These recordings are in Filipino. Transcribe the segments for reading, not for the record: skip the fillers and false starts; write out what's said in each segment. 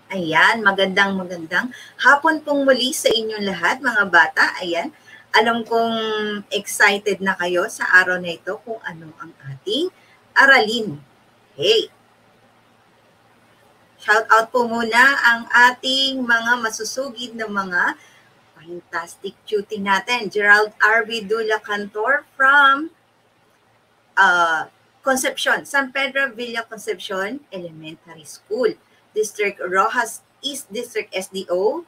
Ayan, magandang hapon pong muli sa inyong lahat mga bata. Ayan, alam kong excited na kayo sa araw na ito kung ano ang ating aralin. Hey, shout out po muna ang ating mga masusugid na mga fantastic cutie natin. Gerald R.V. Dula Cantor from Concepcion, San Pedro Villa Concepcion Elementary School, District Rojas East District SDO,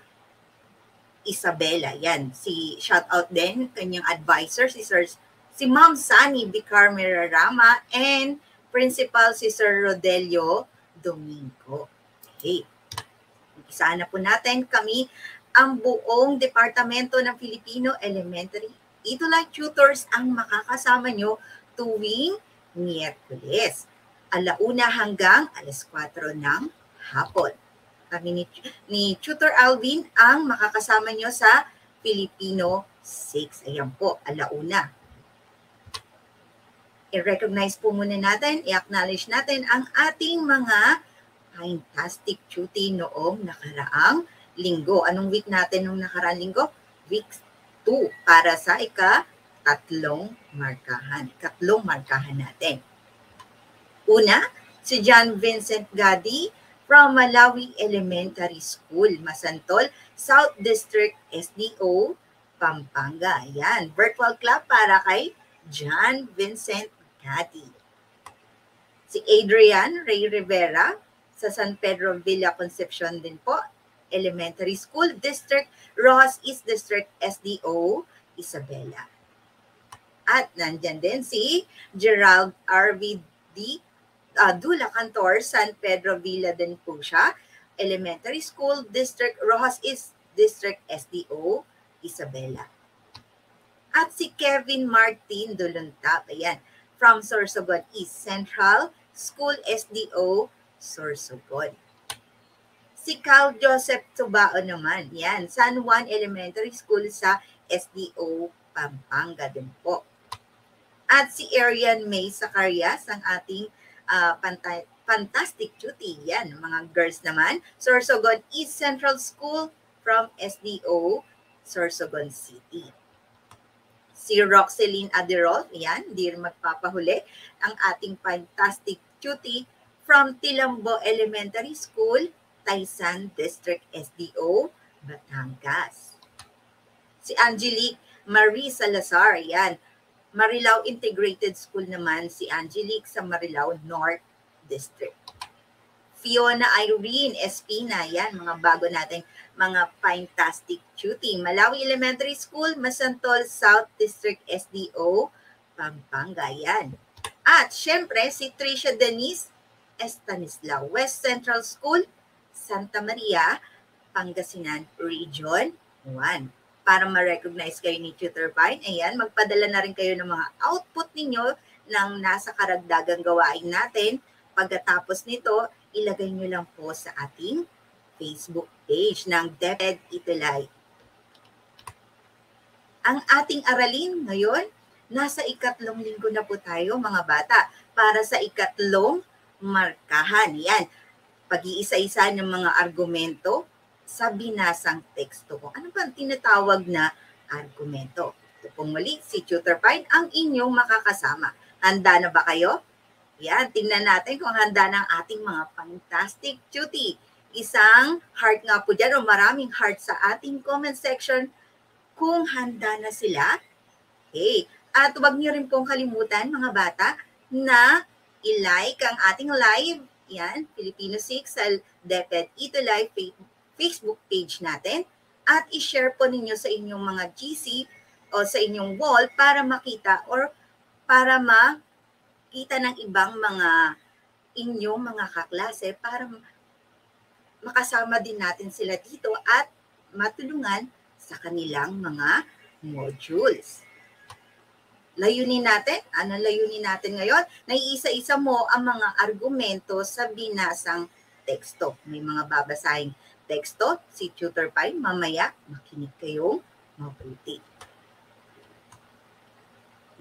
Isabela. Yan, shout out din kanyang advisor, si Ma'am Sani Bicar Mirarama and Principal si Sir Rodelio Domingo. Okay. Umpisahan na po natin kami ang buong Departamento ng Filipino Elementary Ito-Like Tutors ang makakasama nyo tuwing Miyerkules, 1:00 hanggang 4:00 ng hapon. Kami ni Tutor Alvin ang makakasama nyo sa Filipino 6. Ayan po, 1:00. I-recognize po muna natin, i-acknowledge natin ang ating mga fantastic cutie noong nakaraang linggo. Anong week natin noong nakaraang linggo? Week 2 para sa ikatlong markahan natin. Una, si John Vincent Gadi from Malawi Elementary School, Masantol, South District SDO, Pampanga. Ayan, virtual clap para kay John Vincent Gadi. Si Adrian Ray Rivera sa San Pedro Villa Concepcion din po, Elementary School, District Rojas East District SDO, Isabela. At nandyan din si Gerald RVD Dula Cantor, San Pedro Villa din po siya, Elementary School, District Rojas East District SDO, Isabela. At si Kevin Martin Duluntap, ayan, from Sorsogon East Central School SDO, Sorsogon. Si Carl Joseph Tubao naman, yan, San Juan Elementary School sa SDO, Pampanga din po. At si Arian May Zacarias, ang ating fantastic cutie, yan, mga girls naman, Sorsogon East Central School from SDO, Sorsogon City. Si Roxeline Adirol, yan, di magpapahuli, ang ating fantastic cutie from Tilambo Elementary School, Taysan District SDO, Batangas. Si Angelique Marie Salazar, yan, Marilao Integrated School naman si Angelique sa Marilao North District. Fiona Irene Espina, yan, mga bago nating mga fantastic cutie. Malawi Elementary School, Masantol South District SDO, Pampanga, yan. At syempre, si Tricia Denise Estanislao, West Central School, Santa Maria, Pangasinan Region 1. Para ma-recognize kayo ni Tutor Pine, ayan, magpadala na rin kayo ng mga output ninyo ng nasa karagdagang gawain natin. Pagkatapos nito, ilagay nyo lang po sa ating Facebook page ng DepEd Ito-Like. Ang ating aralin ngayon, nasa 3 linggo na po tayo mga bata para sa 3 markahan. Yan, pag-iisa-isa ng mga argumento sa binasang teksto ko. Ano ba ang tinatawag na argumento? Ito pong muli, si Tutor Pine ang inyong makakasama. Handa na ba kayo? Yan, tingnan natin kung handa ng ating mga fantastic cutie. Isang heart nga po dyan o maraming heart sa ating comment section kung handa na sila. Okay. At huwag niyo rin pong kalimutan mga bata na i-like ang ating live. Yan, Filipino 6 sa DepEd Ito-Like Facebook page natin at i-share po ninyo sa inyong mga GC o sa inyong wall para makita or para makita ng ibang mga inyong mga kaklase para makasama din natin sila dito at matulungan sa kanilang mga modules. Layunin natin, anong layunin natin ngayon? Naiisa-isa mo ang mga argumento sa binasang teksto. May mga babasahing teksto, si Tutor Pine, mamaya makinig kayong mabuti.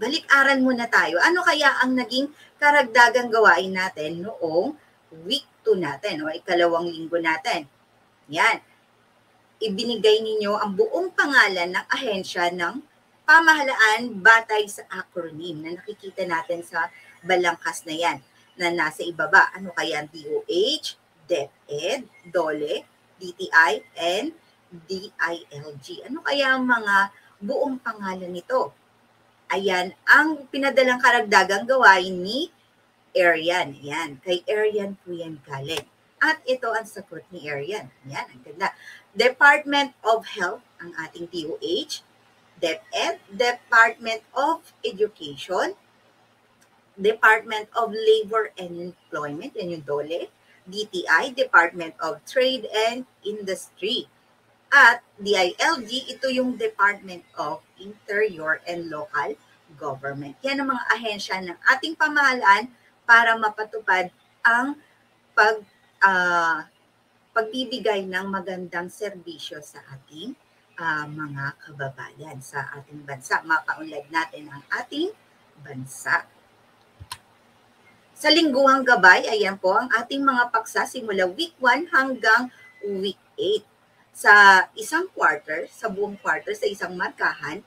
Balik-aral muna tayo. Ano kaya ang naging karagdagang gawain natin noong week 2 natin o 2 linggo natin? Yan. Ibinigay ninyo ang buong pangalan ng ahensya ng pamahalaan batay sa acronym na nakikita natin sa balangkas na yan na nasa ibaba. Ano kaya ang DOH, DepEd, DOLE, DTI, and DILG? Ano kaya ang mga buong pangalan nito? Ayan, ang pinadalang karagdagang gawain ni Arian. Yan, kay Arian po yan galing. At ito ang sagot ni Arian. Yan, ang ganda. Department of Health, ang ating DOH. DepEd, Department of Education. Department of Labor and Employment, yan yung DOLE. DTI, Department of Trade and Industry. At DILG, ito yung Department of Interior and Local Government. Yan ang mga ahensya ng ating pamahalaan para mapatupad ang pagbibigay ng magandang serbisyo sa ating mga kababayan sa ating bansa. Mapaunlad natin ang ating bansa. Sa lingguhang gabay, ayan po ang ating mga paksa simula week 1 hanggang week 8. Sa isang quarter, sa buong quarter, sa isang markahan,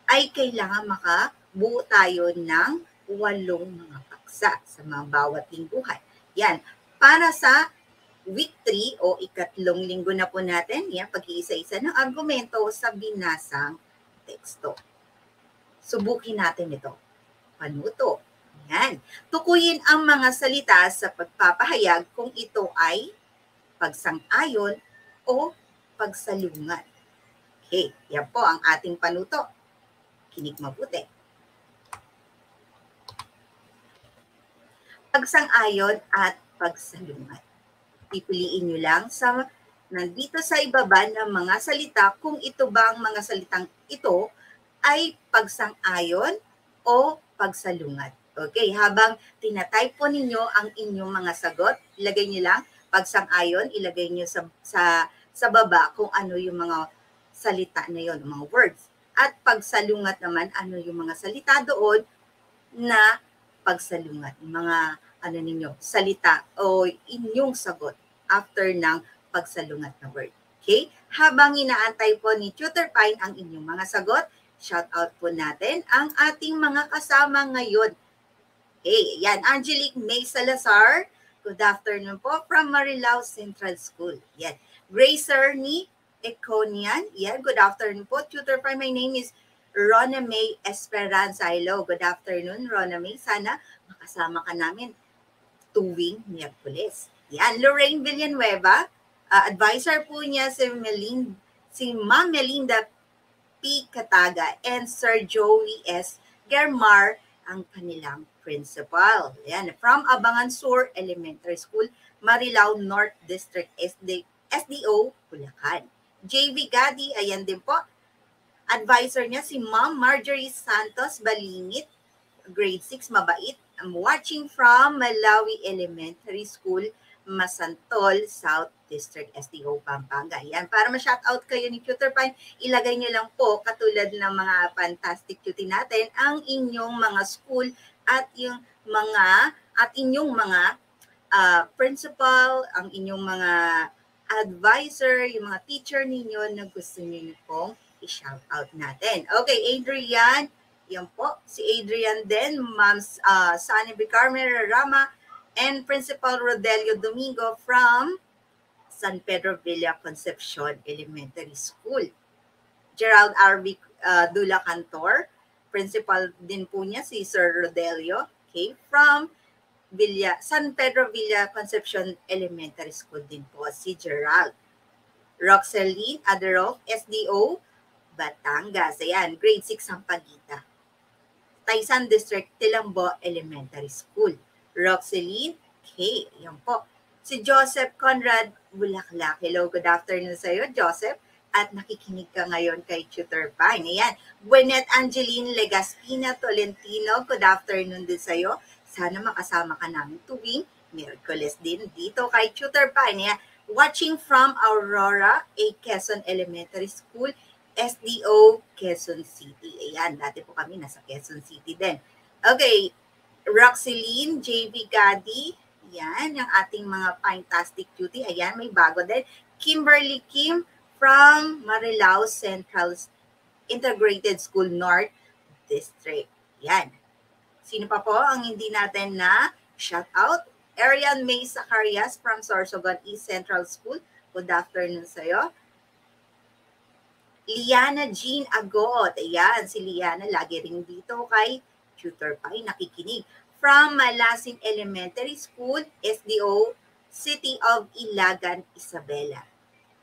ay kailangan makabuo tayo ng 8 mga paksa sa mga bawat lingguhan. Yan. Para sa week 3 o ikatlong linggo na po natin, yan, pag-iisa-isa ng argumento sa binasang teksto. Subukin natin ito. Panuto. Yan. Tukuyin ang mga salita sa pagpapahayag kung ito ay pagsang-ayon o pagsalungat. Okay, yan po ang ating panuto. Kinig mabuti. Pagsang-ayon at pagsalungat. Pipiliin nyo lang sa nandito sa ibaba ng mga salita kung ito ba ang mga salitang ito ay pagsang-ayon o pagsalungat. Okay, habang tinatype po ninyo ang inyong mga sagot, ilagay nyo lang pagsang-ayon, ilagay nyo sa baba kung ano yung mga salita na yon, mga words. At pagsalungat naman, ano yung mga salita doon na pagsalungat, mga ano ninyo, salita o inyong sagot after ng pagsalungat na word. Okay? Habang inaantay po ni Tutor Pine ang inyong mga sagot, shout out po natin ang ating mga kasama ngayon. Okay, yan, Angelique May Salazar, good afternoon po from Marilao Central School. Yan, Grace Ernie Econian, yan, good afternoon po. Tutor Pine, my name is Rona May Esperanza. Hello, good afternoon, Rona May. Sana makasama ka namin tuwing Miyerkules. Yan, Lorraine Villanueva, advisor po niya si Ma'am Melinda P. Kataga and Sir Joey S. Germar ang kanilang principal. Yan, from Abangan Sur Elementary School, Marilao North District SDO, Bulacan. JV Gadi, ayan din po. Advisor niya si Ma'am Marjorie Santos Balingit, grade 6, mabait. I'm watching from Malawi Elementary School, Masantol, South District, SDO, Pampanga. Yan, para ma-shoutout kayo ni Tutor Pine, ilagay niyo lang po, katulad ng mga fantastic cutie natin, ang inyong mga school at yung inyong mga principal, ang inyong mga advisor, yung mga teacher ninyo na gusto niyo pong i-shoutout natin. Okay, Adrian, yan po, si Adrian din, Ma'am Sunny Bicarme Rama, and Principal Rodelio Domingo from San Pedro Villa Concepcion Elementary School. Gerald R.B. Dula Cantor, principal din po niya si Sir Rodelio, okay, from San Pedro Villa Concepcion Elementary School din po si Gerald. Roxeline Aderoff, SDO, Batangas. Ayan, grade 6 ang Pagita. Taysan District, Tilambo Elementary School. Roxeline K. Yan po. Si Joseph Conrad Bulaklak. Hello, good afternoon sa iyo, Joseph. At nakikinig ka ngayon kay Tutor Pine. Ayan. Gwyneth Angeline Legaspina Tolentino. Good afternoon din sa iyo. Sana makasama ka namin tuwing Miyerkules din dito kay Tutor Pine. Ayan. Watching from Aurora A. Quezon Elementary School, SDO, Quezon City. Ayan, dati po kami nasa Quezon City din. Okay, Roxeline, JV Gadi, yan, yung ating mga fantastic cutie. Ayan, may bago din. Kimberly Kim from Marilao Central Integrated School North District. Yan. Sino pa po ang hindi natin na shout out? Arian May Zacarias from Sorsogon East Central School. Good afternoon sa'yo. Liana Jean Agot. Ayan, si Liana lagi rin dito kay Tutor Pai nakikinig. From Malasin Elementary School, SDO, City of Ilagan, Isabela.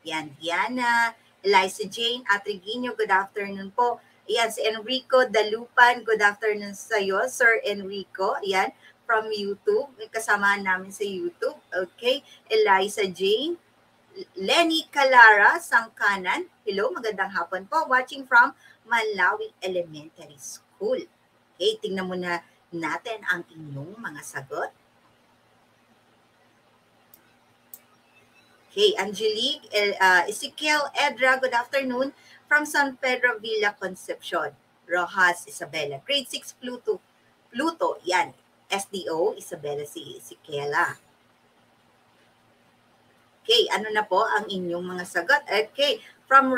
Yan, Diana, Eliza Jane Atriguino, good afternoon po. Ayan, si Enrico Dalupan, good afternoon sa iyo, Sir Enrico. Ayan, from YouTube. Kasamahan namin sa YouTube. Okay, Eliza Jane. Lenny Calara, Sangkanan. Hello, magandang hapon po. Watching from Malawi Elementary School. Okay, tingnan muna natin ang inyong mga sagot. Okay, Angelique, Ezekiel Edra, good afternoon from San Pedro Villa Concepcion. Rojas Isabela, grade 6 Pluto, yan. SDO, Isabela si Ezekiela. Okay, ano na po ang inyong mga sagot? Okay, from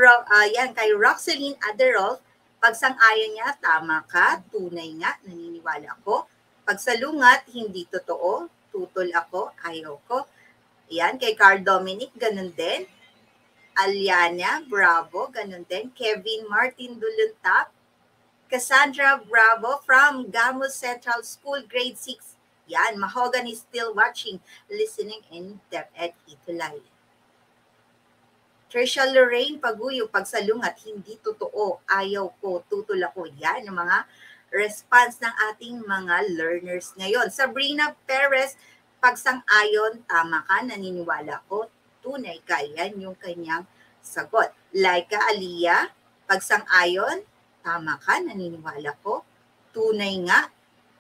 yan, kay Roxeline Aderolf, pagsang-ayon niya, tama ka, tunay nga, naniniwala ako. Pagsalungat, hindi totoo, tutol ako, ayaw ko. Yan, kay Carl Dominic, ganun din. Aliana, bravo, ganun din. Kevin Martin Duluntap. Cassandra, bravo, from Gamus Central School, grade 6. Yan, Mahogany still watching, listening in depth at Itulay. Trisha Lorraine Paguyo, pagsalungat, hindi totoo, ayaw ko, tutol ako. Yan, yung mga response ng ating mga learners ngayon. Sabrina Perez, pagsang-ayon, tama ka, naniniwala ko, tunay ka. Yan yung kanyang sagot. Laika Aliyah, pagsang-ayon, tama ka, naniniwala ko, tunay nga.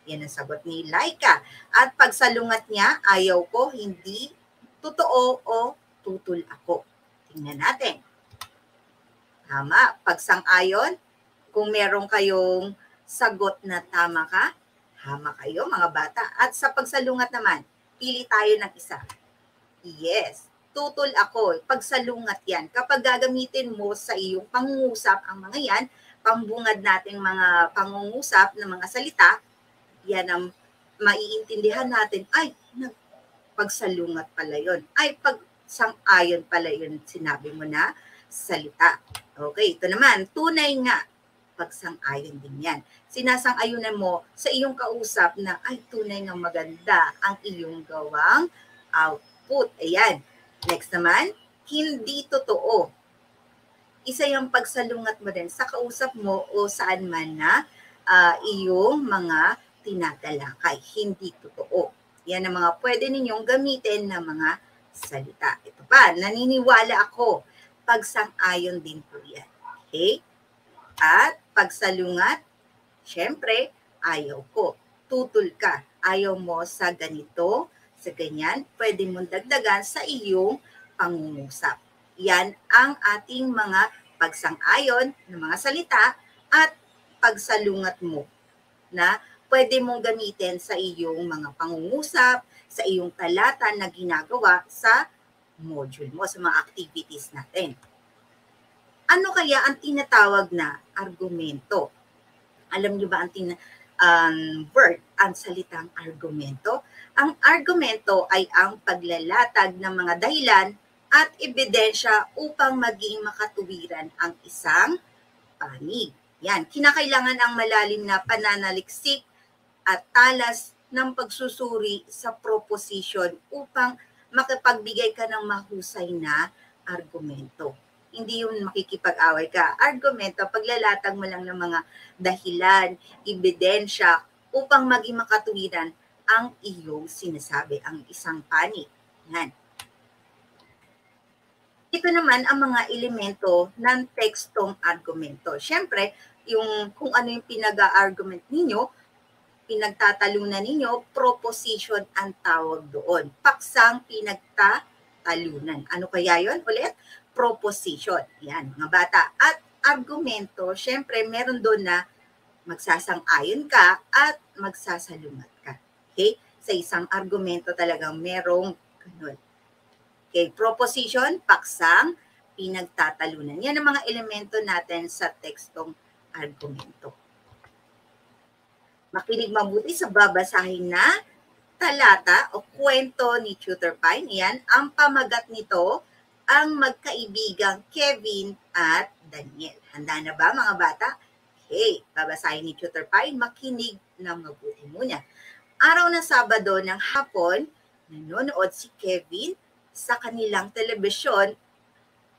Yan ang sagot ni Laika. At pagsalungat niya, ayaw ko, hindi totoo o tutol ako. Tingnan natin. Tama, pagsang-ayon, kung meron kayong sagot na tama ka, tama kayo mga bata. At sa pagsalungat naman, pili tayo ng isa. Yes, tutol ako. Pagsalungat yan. Kapag gagamitin mo sa iyong pangungusap ang mga yan, pambungad nating mga pangungusap ng mga salita, yan ang maiintindihan natin. Ay, pagsalungat pala yun. Ay, pagsang-ayon pala yun. Sinabi mo na salita. Okay, ito naman. Tunay nga. Pagsang-ayon din yan. Sinasang-ayunan mo sa iyong kausap na ay tunay nga maganda ang iyong gawang output. Ayan. Next naman, hindi totoo. Isa yung pagsalungat mo din sa kausap mo o saan man na iyong mga tinatalakay. Hindi totoo. Yan ang mga pwede ninyong gamitin na mga salita. Ito pa, naniniwala ako. Pagsang-ayon din po yan. Okay? At pagsalungat, syempre, ayaw ko. Tutol ka. Ayaw mo sa ganito, sa ganyan. Pwede mong dagdagan sa iyong pangungusap. Yan ang ating mga pagsang-ayon ng mga salita at pagsalungat mo na pwede mong gamitin sa iyong mga pangungusap, sa iyong talata na ginagawa sa module mo, sa mga activities natin. Ano kaya ang tinatawag na argumento? Alam niyo ba ang word, ang salitang argumento? Ang argumento ay ang paglalatag ng mga dahilan at ebidensya upang maging makatuwiran ang isang panig. Yan, kinakailangan ang malalim na pananaliksik at talas ng pagsusuri sa proposition upang makapagbigay ka ng mahusay na argumento. Hindi yun makikipag-away ka. Argumento, paglalatag mo lang ng mga dahilan, ebidensya, upang maging makatuwiran ang iyong sinasabi, ang isang panig. Yan. Ito naman ang mga elemento ng tekstong argumento. Siyempre, kung ano yung pinag-argument ninyo, pinagtatalunan ninyo, proposition ang tawag doon. Paksang pinagtatalunan. Ano kaya yun ulit? Proposition. Yan, mga bata. At argumento, syempre, meron doon na magsasang-ayon ka at magsasalungat ka. Okay? Sa isang argumento talagang merong ganun. Okay, proposition, paksang, pinagtatalunan. Yan ang mga elemento natin sa tekstong argumento. Makinig mabuti sa babasahin na talata o kwento ni Tutor Pine. Yan, ang pamagat nito, ang magkaibigang Kevin at Daniel. Handa na ba mga bata? Okay, babasahin ni Tutor Pine, makinig na mabuti muna. Araw ng Sabado ng hapon, nanonood si Kevin sa kanilang telebisyon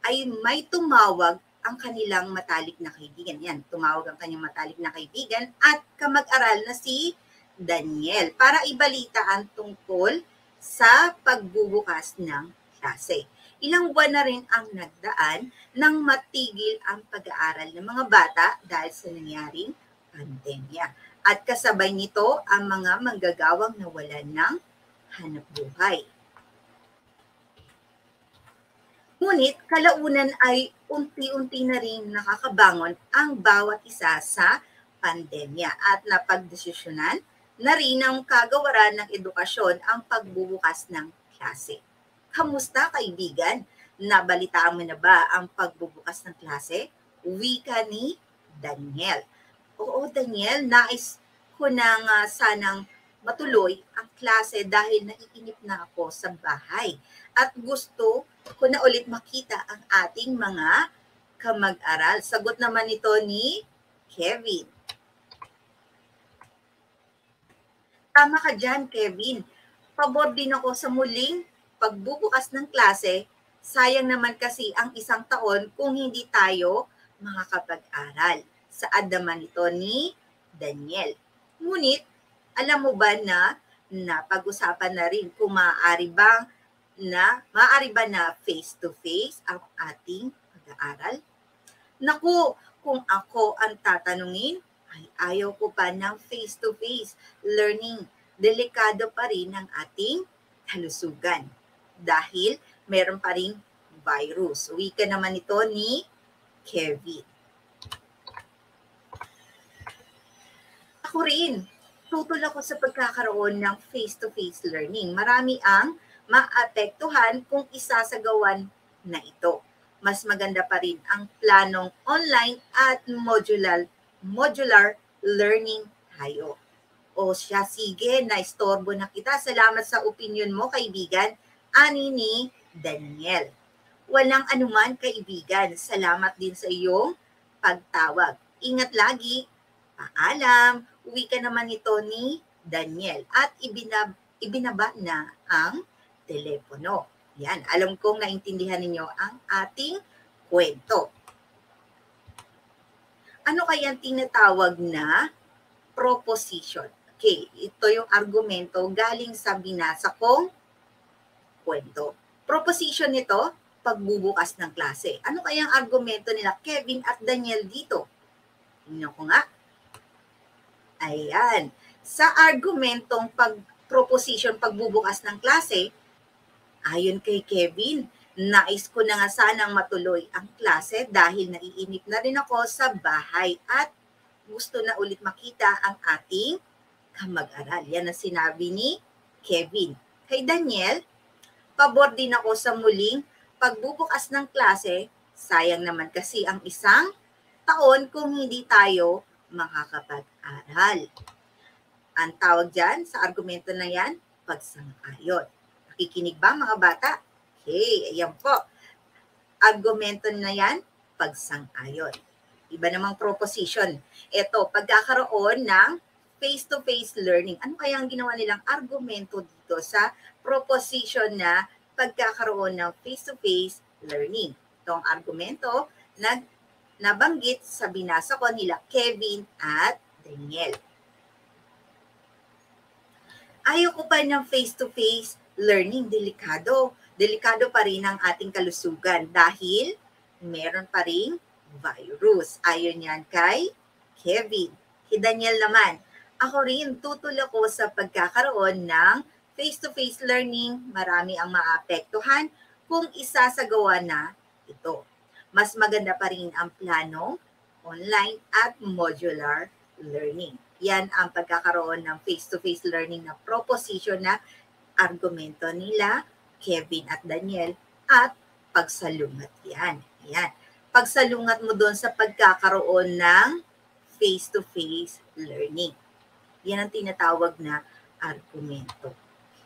ay may tumawag ang kanilang matalik na kaibigan. Yan, tumawag ang kanyang matalik na kaibigan at kamag-aral na si Daniel para ibalitaan tungkol sa pagbubukas ng klase. Ilang buwan na rin ang nagdaan nang matigil ang pag-aaral ng mga bata dahil sa nangyaring pandemya. At kasabay nito ang mga manggagawang nawalan ng hanapbuhay. Ngunit kalaunan ay unti-unti na rin nakakabangon ang bawat isa sa pandemya at napagdesisyonan na rin ng kagawaran ng edukasyon ang pagbubukas ng klase. Kamusta kaibigan? Nabalitaan mo na ba ang pagbubukas ng klase? Wika ni Daniel. Oo Daniel, nais ko nang sanang matuloy ang klase dahil naiinip na ako sa bahay at gusto ko na ulit makita ang ating mga kamag-aral. Sagot naman ito ni Kevin. Tama ka dyan, Kevin. Pabor din ako sa muling pagbubukas ng klase. Sayang naman kasi ang isang taon kung hindi tayo makakapag-aral. Saad naman ito ni Daniel. Ngunit, alam mo ba na napag-usapan na rin kung maaari ba na face-to-face ang ating pag-aaral? Naku, kung ako ang tatanungin, ay ayaw ko pa ng face-to-face learning. Delikado pa rin ang ating kalusugan dahil meron pa ring virus. Wika naman ito ni Kevin. Ako rin, tutol ako sa pagkakaroon ng face-to-face learning. Marami ang maapektuhan kung isasagawan na ito. Mas maganda pa rin ang planong online at modular learning tayo. O siya, sige, naistorbo na kita. Salamat sa opinion mo, kaibigan. Ani ni Daniel. Walang anuman, kaibigan. Salamat din sa iyong pagtawag. Ingat lagi. Paalam. Uwi ka naman ito ni Daniel. At ibinaba na ang telepono. Yan, alam kong naintindihan ninyo ang ating kwento. Ano kaya tinatawag na proposition? Okay, ito yung argumento galing sa binasa kong kwento. Proposition nito, pagbubukas ng klase. Ano kaya ang argumento nila Kevin at Daniel dito? Tingnan ko nga. Ayan. Sa argumentong proposition pagbubukas ng klase, ayon kay Kevin, nais ko na nga sanang matuloy ang klase dahil naiinip na rin ako sa bahay at gusto na ulit makita ang ating kamag-aral. Yan ang sinabi ni Kevin. Kay Daniel, pabor din ako sa muling pagbubukas ng klase. Sayang naman kasi ang isang taon kung hindi tayo makakapag-aral. Ang tawag dyan sa argumento na yan, pagsang-ayon. Nakikinig ba mga bata? Okay, ayan po. Argumento na yan, pagsang-ayon. Iba namang proposition. Ito, pagkakaroon ng face-to-face learning. Ano kaya ang ginawa nilang argumento dito sa proposition na pagkakaroon ng face-to-face learning? Ito ang argumento na nabanggit sa binasa ko nila Kevin at Daniel. Ayaw ko pa ng face-to-face learning, delikado. Delikado pa rin ang ating kalusugan dahil meron pa rin virus. Ayon yan kay Kevin. Kay Daniel naman, ako rin tutol ako sa pagkakaroon ng face-to-face learning. Marami ang maapektuhan kung isasagawa na ito. Mas maganda pa rin ang plano, online at modular learning. Yan ang pagkakaroon ng face-to-face learning na proposition na argumento nila, Kevin at Daniel, at pagsalungat yan. Ayan. Pagsalungat mo doon sa pagkakaroon ng face-to-face learning. Yan ang tinatawag na argumento.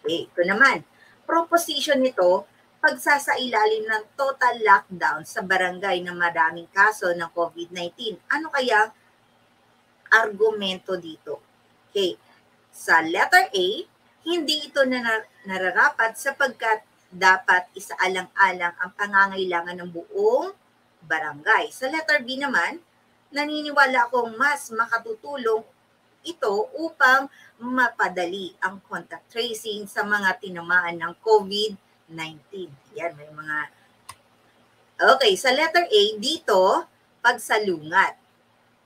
Okay, ito naman. Proposition nito, pagsasailalim ng total lockdown sa barangay na maraming kaso ng COVID-19. Ano kaya argumento dito? Okay, sa letter A, hindi ito nararapat sapagkat dapat isaalang-alang ang pangangailangan ng buong barangay. Sa letter B naman, naniniwala akong mas makatutulong ito upang mapadali ang contact tracing sa mga tinamaan ng COVID-19. Yan, may mga... Okay, sa letter A, dito, pagsalungat.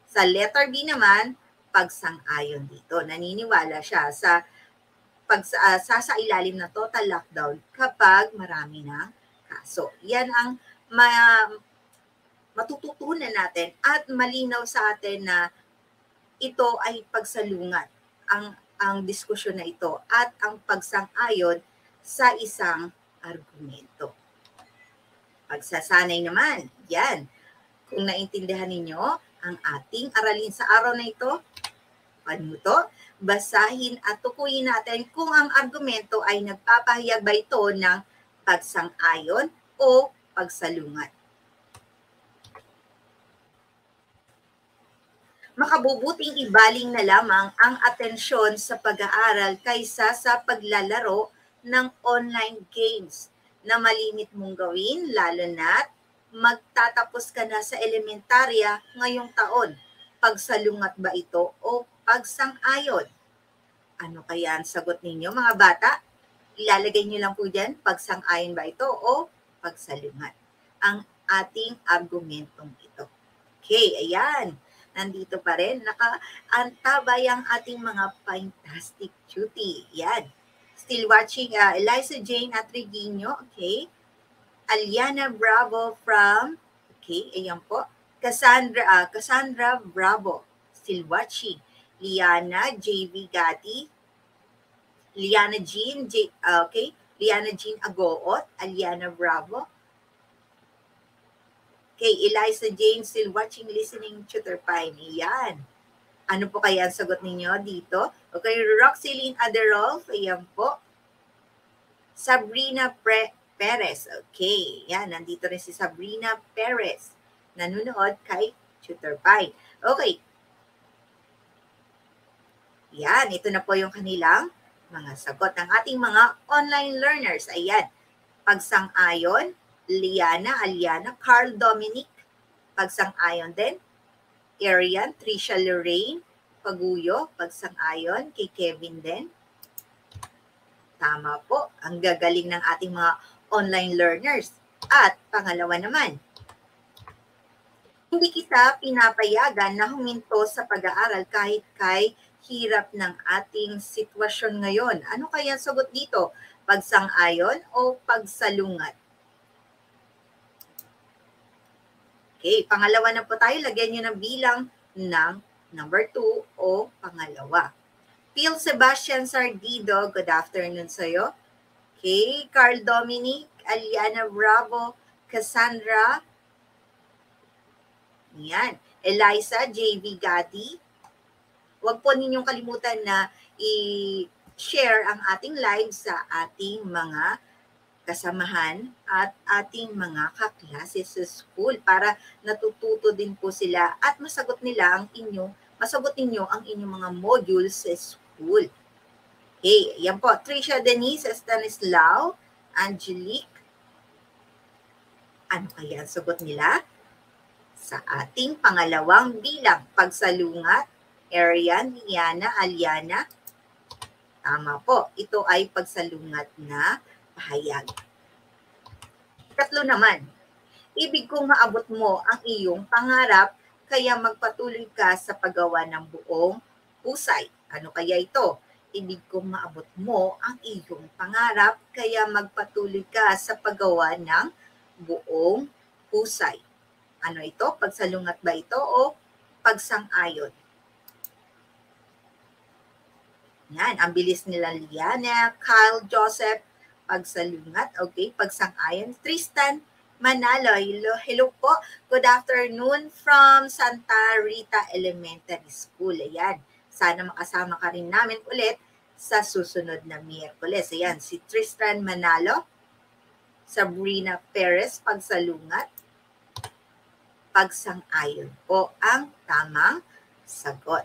Sa letter B naman, pagsang-ayon dito. Naniniwala siya sa pagsasailalim na total lockdown kapag marami ng kaso. Yan ang matututunan natin at malinaw sa atin na ito ay pagsalungat ang diskusyon na ito at ang pagsang-ayon sa isang argumento. Pagsasanay naman, yan. Kung naintindihan ninyo ang ating aralin sa araw na ito, ano to? Basahin at tukuyin natin kung ang argumento ay nagpapahayag ba ito ng pagsang-ayon o pagsalungat. Makabubuting ibaling na lamang ang atensyon sa pag-aaral kaysa sa paglalaro ng online games na malimit mong gawin, lalo na't magtatapos ka na sa elementarya ngayong taon. Pagsalungat ba ito o pagsang-ayon? Ano kaya ang sagot ninyo mga bata? Ilalagay nyo lang po dyan, pagsang-ayon ba ito o pagsalungat? Ang ating argumentong ito. Okay, ayan. Nandito pa rin, nakaantabay ang ating mga fantastic cutie. Yan. Still watching Eliza Jane at Regino, okay. Aliana Bravo from, okay, ayan po. Cassandra Bravo, still watching. Liana JV Gati, Liana Jean, okay. Liana Jean Agoot, Aliana Bravo. Okay, Eliza Jane, still watching, listening, Tutor Pine. Ayan. Ano po kaya ang sagot ninyo dito? Okay, Roxylene Aderolf, ayan po. Sabrina Perez, okay. Yan, nandito rin si Sabrina Perez. Nanonood kay Tutor Pine. Okay. Yan, ito na po yung kanilang mga sagot ng ating mga online learners. Ayan, pagsang-ayon, Liana, Aliana, Carl Dominic, pagsang-ayon din. Arian, Trisha Lorraine, Paguyo, pagsang-ayon. Kay Kevin din. Tama po, ang gagaling ng ating mga online learners. At pangalawa naman, hindi kita pinapayagan na huminto sa pag-aaral kahit kay hirap ng ating sitwasyon ngayon. Ano kaya sagot dito? Pagsang-ayon o pagsalungat? Okay, pangalawa na po tayo. Lagyan nyo ng bilang ng number 2 o pangalawa. Phil Sebastian Sardido, good afternoon sa'yo. Okay, Carl Dominic, Aliana Bravo, Cassandra, yan, Eliza, JV Gadi. Huwag po ninyong kalimutan na i-share ang ating live sa ating mga kasamahan at ating mga kaklase sa school para natututo din po sila at masagot ninyo ang inyong mga modules sa school. Okay, yan po. Trisha Denise Stanislao, Angelique. Ano kaya ang sagot nila? Sa ating pangalawang bilang, pagsalungat, Arian, Liana, Aliana. Tama po, ito ay pagsalungat na pahayag. Tatlo naman, ibig kong maabot mo ang iyong pangarap kaya magpatuloy ka sa paggawa ng buong husay. Ano kaya ito? Ibig kong maabot mo ang iyong pangarap kaya magpatuloy ka sa paggawa ng buong husay. Ano ito? Pagsalungat ba ito o pagsang-ayon? Yan, ang bilis nila Liana, Kyle, Joseph, pagsalungat. Okay, pagsang-ayon. Tristan Manalo, hello po. Good afternoon from Santa Rita Elementary School. Ayan, sana makasama ka rin namin ulit sa susunod na Miyerkules. Ayan, si Tristan Manalo, Sabrina Perez, pagsalungat, pagsang-ayon po ang tamang sagot.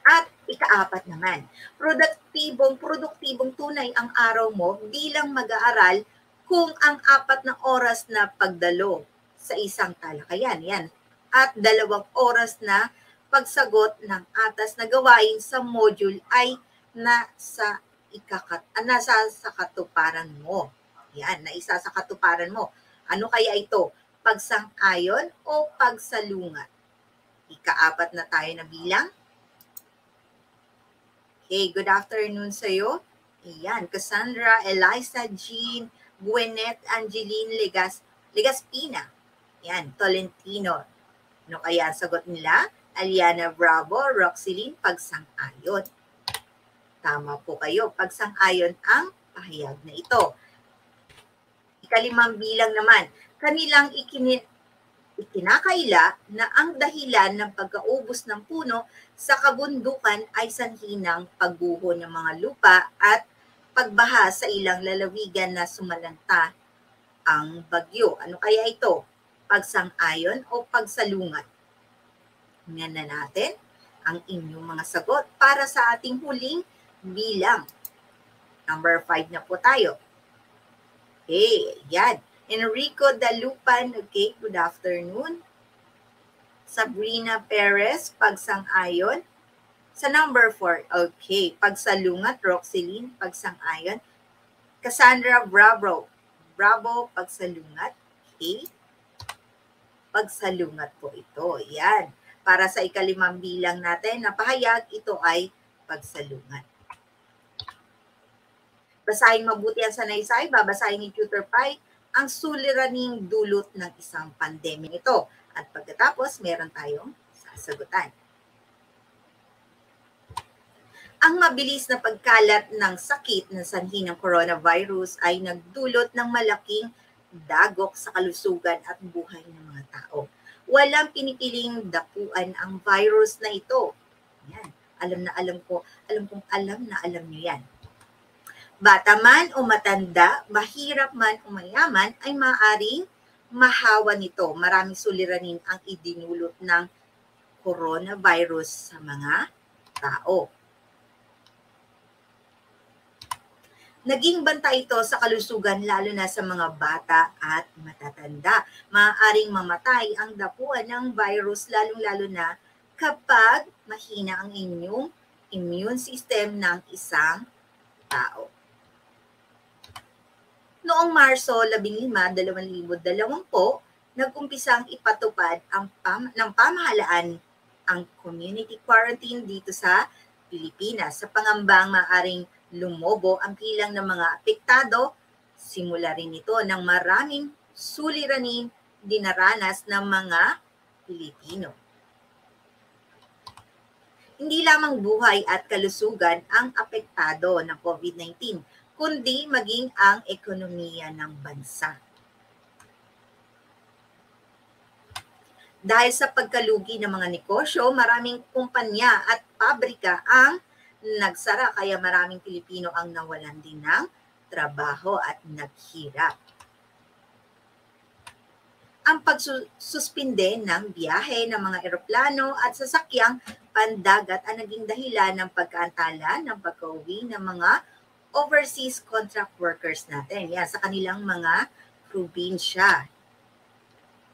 At ika-apat naman, produktibong tunay ang araw mo bilang mag-aaral kung ang 4 na oras na pagdalo sa isang talakayan. Yan. At 2 oras na pagsagot ng atas na gawain sa module ay nasa sa katuparan mo. Yan, naisa sa katuparan mo. Ano kaya ito? Pagsang-ayon o pagsalungat? Ika-4 na tayo na bilang. Okay, good afternoon sa iyo. Ayan, Cassandra, Eliza, Jean, Gwyneth, Angeline, Legaspina. Ayan, Tolentino. Ano kaya ang sagot nila? Aliana Bravo, Roxeline, pagsang-ayon. Tama po kayo, pagsang-ayon ang pahayag na ito. Ika-5 bilang naman, kanilang ikinakaila na ang dahilan ng pagkaubos ng puno sa kabundukan ay sanhi ng pagguho ng mga lupa at pagbaha sa ilang lalawigan na sumalanta ang bagyo. Ano kaya ito? Pagsang-ayon o pagsalungat? Tingnan na natin ang inyong mga sagot para sa ating huling bilang. Number 5 na po tayo. Okay, yan. Enrico Dalupan, okay, good afternoon. Sabrina Perez, pagsang-ayon. Sa number 4, okay, pagsalungat, Roxeline, pagsang-ayon. Cassandra Bravo, pagsalungat, okay. Pagsalungat po ito, yan. Para sa ika-5 bilang natin na pahayag, ito ay pagsalungat. Basahin mabuti ang sanaysay, babasahin ni Tutor Pai ang suliraning dulot ng isang pandemya ito. At pagkatapos, meron tayong sasagutan. Ang mabilis na pagkalat ng sakit na sanhi ng coronavirus ay nagdulot ng malaking dagok sa kalusugan at buhay ng mga tao. Walang pinipiling dapuan ang virus na ito. Yan. Alam nyo yan. Bata man o matanda, mahirap man o mayaman, ay maaaring mahawa nito. Maraming suliranin ang idinulot ng coronavirus sa mga tao. Naging banta ito sa kalusugan lalo na sa mga bata at matatanda. Maaaring mamatay ang dapuan ng virus lalong-lalo na kapag mahina ang inyong immune system ng isang tao. Noong Marso 15, 2020, nag-umpisang ipatupad ng pamahalaan ang community quarantine dito sa Pilipinas. Sa pangambang maaring lumobo ang bilang ng mga apektado, simula rin ito ng maraming suliranin dinaranas ng mga Pilipino. Hindi lamang buhay at kalusugan ang apektado ng COVID-19, kundi maging ang ekonomiya ng bansa. Dahil sa pagkalugi ng mga negosyo, maraming kumpanya at pabrika ang nagsara, kaya maraming Pilipino ang nawalan din ng trabaho at naghirap. Ang pagsuspinde ng biyahe ng mga eroplano at sasakyang pandagat ang naging dahilan ng pagkaantala ng pagka-uwi ng mga overseas contract workers natin. Yan, sa kanilang mga probinsya.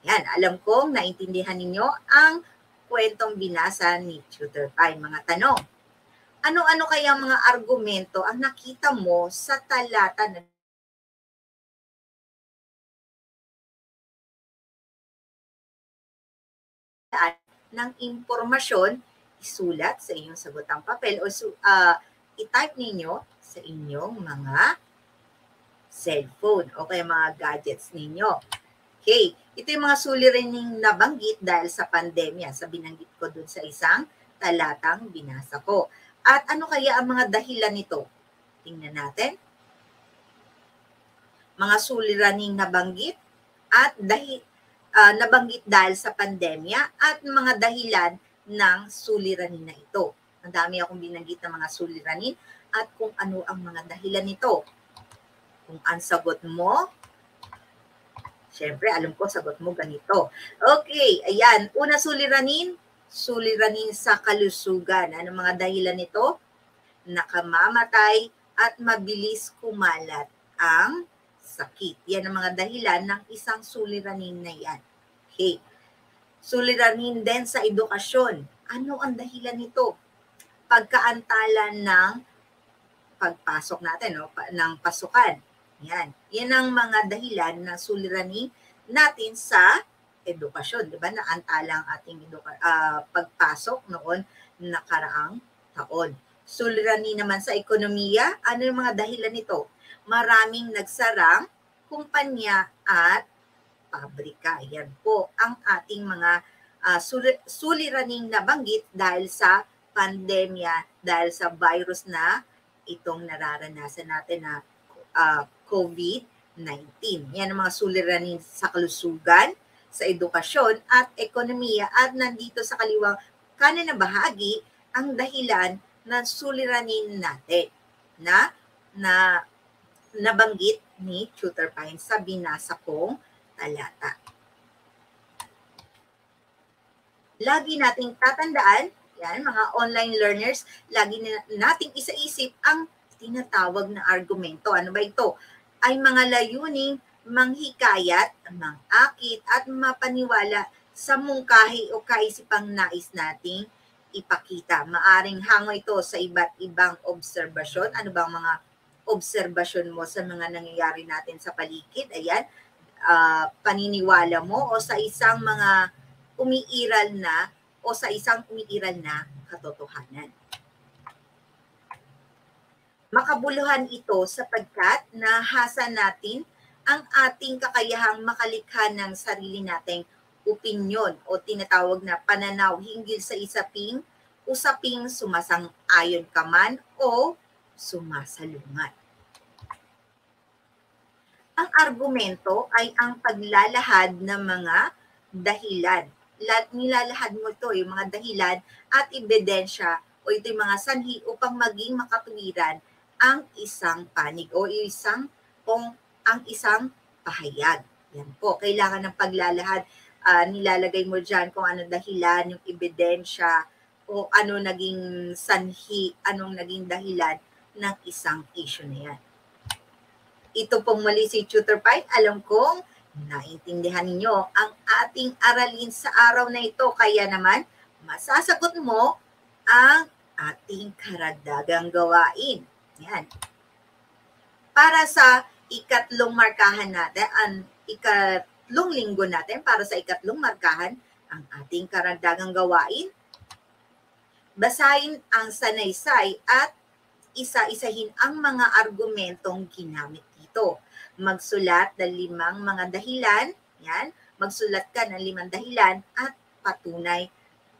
Yan, alam kong naintindihan ninyo ang kwentong binasa ni Tutor Pai. Mga tanong, ano-ano kaya mga argumento ang nakita mo sa talata na ng impormasyon? Isulat sa inyong sagotang papel o i-type ninyo sa inyong mga cellphone o kaya mga gadgets ninyo. Okay, ito yung mga suliraning nabanggit dahil sa pandemya. Sa binanggit ko dun sa isang talatang binasa ko. At ano kaya ang mga dahilan nito? Tingnan natin. Mga suliraning nabanggit at nabanggit dahil sa pandemya at mga dahilan ng suliranin na ito. Ang dami akong binanggit ng mga suliranin at kung ano ang mga dahilan nito. Kung ang sagot mo, syempre alam ko sagot mo ganito. Okay, ayan. Una suliranin sa kalusugan. Ano mga dahilan nito? Nakamamatay at mabilis kumalat ang sakit. Yan ang mga dahilan ng isang suliranin na yan. Okay. Suliranin din sa edukasyon. Ano ang dahilan nito? Pagkaantala ng pagpasok natin, no? Ng pasukan. Yan. Yan ang mga dahilan na suliranin natin sa edukasyon. Diba? Naantala ang ating pagpasok noon nakaraang taon. Suliranin naman sa ekonomiya, ano yung mga dahilan nito? Maraming nagsarang kumpanya at pabrika. Yan po ang ating mga suliraning nabanggit dahil sa pandemya, dahil sa virus na itong nararanasan natin na COVID-19. Yan ang mga suliranin sa kalusugan, sa edukasyon at ekonomiya. At nandito sa kaliwang kanan na bahagi ang dahilan na suliranin natin na nabanggit ni Tutor Pine sa binasa kong talata. Lagi nating tatandaan, yan mga online learners, lagi nating isaisip ang tinatawag na argumento. Ano ba ito? Ay mga layuning manghikayat, mangakit at mapaniwala sa mungkahi o kaisipang nais nating ipakita. Maaring hango ito sa iba't ibang obserbasyon. Ano bang mga obserbasyon mo sa mga nangyayari natin sa paligid? Ayan, paniniwala mo o sa isang mga umiiral na o sa isang umiiral na katotohanan. Makabuluhan ito sapagkat nahasa natin ang ating kakayahang makalikha ng sarili nating opinyon o tinatawag na pananaw hinggil sa usaping sumasang-ayon ka man o sumasalungat. Ang argumento ay ang paglalahad ng mga dahilan. Nilalahad mo ito, yung mga dahilan at ebidensya o ito yung mga sanhi upang maging makatuwiran ang isang panig o ang isang pahayag. Yan po, kailangan ng paglalahad. Nilalagay mo dyan kung ano dahilan, yung ebidensya, o ano naging sanhi, anong naging dahilan ng isang issue na yan. Ito pong muli si Tutor Pine. Alam kong naintindihan ninyo ang ating aralin sa araw na ito. Kaya naman, masasagot mo ang ating karagdagang gawain. Yan. Para sa ikatlong markahan natin, ikatlong linggo natin, para sa ikatlong markahan, ang ating karagdagang gawain, basahin ang sanaysay at isa-isahin ang mga argumentong ginamit dito. Magsulat ng 5 mga dahilan, yan, magsulat ka ng 5 dahilan at patunay.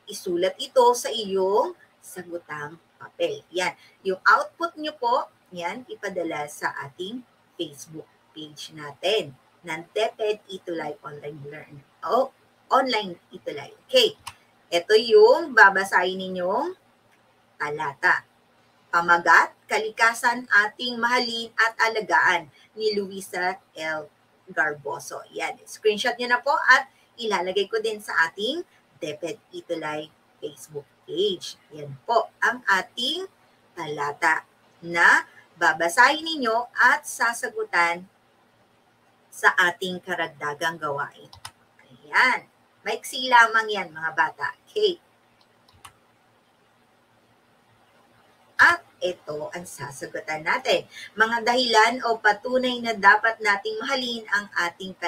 Isulat ito sa iyong sagutang papel. Yan, yung output nyo po, yan, ipadala sa ating Facebook page natin ng DepEd Itulay Online Learn. O, Online Itulay. Okay. Ito yung babasahin ninyong talata. Pamagat, kalikasan, ating mahalin at alagaan ni Luisa L. Garboso. Yan. Screenshot nyo na po at ilalagay ko din sa ating DepEd Itulay Facebook page. Yan po ang ating talata na babasahin ninyo at sasagutan sa ating karagdagang gawain. Ayan. Maiksi lamang yan, mga bata. Okay. At ito ang sasagutan natin. Mga dahilan o patunay na dapat nating mahalin ang ating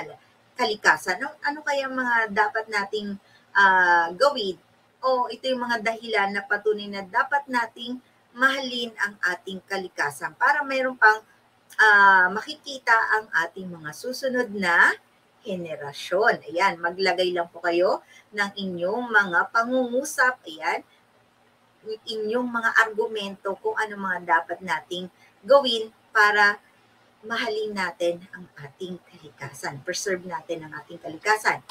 kalikasan. Ano kaya mga dapat nating gawin? O ito yung mga dahilan na patunay na dapat nating mahalin ang ating kalikasan para mayroon pang makikita ang ating mga susunod na henerasyon. Ayan, maglagay lang po kayo ng inyong mga pangungusap. Ayan, inyong mga argumento kung ano mga dapat nating gawin para mahalin natin ang ating kalikasan. Preserve natin ang ating kalikasan.